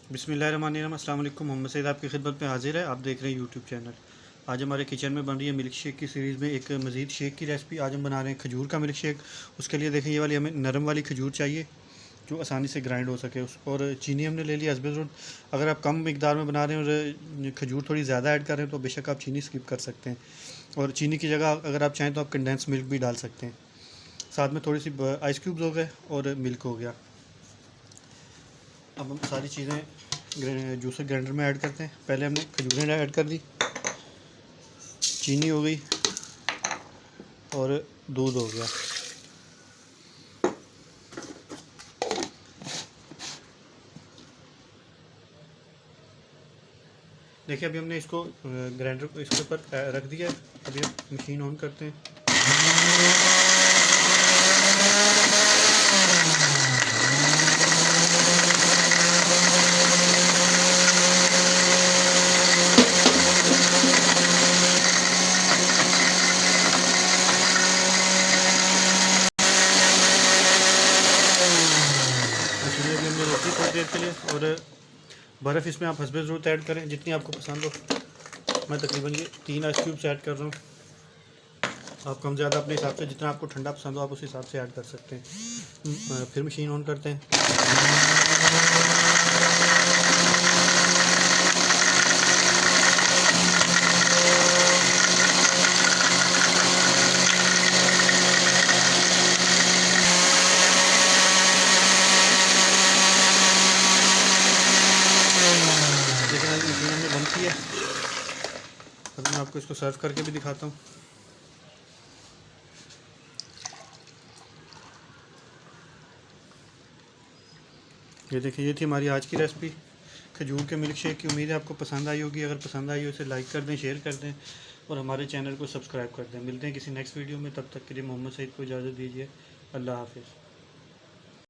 बिस्मिल्लाहिर्रहमानिर्रहीम। अस्सलाम वालेकुम। मोहम्मद सईद आपकी खिदमत में हाजिर है। आप देख रहे हैं यूट्यूब चैनल। आज हमारे किचन में बन रही है मिल्क शेक की सीरीज़ में एक मज़ीद शेक की रेसिपी। आज हम बना रहे हैं खजूर का मिल्क शेक। उसके लिए देखें, ये वाली हमें नरम वाली खजूर चाहिए जो आसानी से ग्राइंड हो सके। उस और चीनी हमने ले ली हस्बे ज़रूरत। अगर आप कम मिकदार में बना रहे हैं और खजूर थोड़ी ज़्यादा ऐड कर रहे हैं तो बेशक आप चीनी स्किप कर सकते हैं, और चीनी की जगह अगर आप चाहें तो आप कंडेंस मिल्क भी डाल सकते हैं। साथ में थोड़ी सी आइस क्यूब्स हो गए और मिल्क हो गया। अब हम सारी चीज़ें जूसर ग्राइंडर में ऐड करते हैं। पहले हमने खजूरें ऐड कर दी, चीनी हो गई और दूध हो गया। देखिए, अभी हमने इसको ग्राइंडर को इसके ऊपर रख दिया है। अभी हम मशीन ऑन करते हैं। मशीन अभी हमने रोक दी थोड़ी देर के लिए, और बर्फ़ इसमें आप हस्बे ज़रूरत ऐड करें जितनी आपको पसंद हो। मैं तकरीबन ये 3 आइस क्यूब्स ऐड कर रहा हूँ। आप कम ज़्यादा अपने हिसाब से, जितना आपको ठंडा पसंद हो आप उस हिसाब से ऐड कर सकते हैं। फिर मशीन ऑन करते हैं। लेकिन अभी मशीन हमने बंद की है। अब मैं आपको इसको सर्व करके भी दिखाता हूँ। ये देखिए, ये थी हमारी आज की रेसिपी खजूर के मिल्क शेक की। उम्मीद है आपको पसंद आई होगी। अगर पसंद आई हो इसे लाइक कर दें, शेयर कर दें और हमारे चैनल को सब्सक्राइब कर दें। मिलते हैं किसी नेक्स्ट वीडियो में। तब तक के लिए मोहम्मद सईद को इजाज़त दीजिए। अल्लाह हाफ़िज़।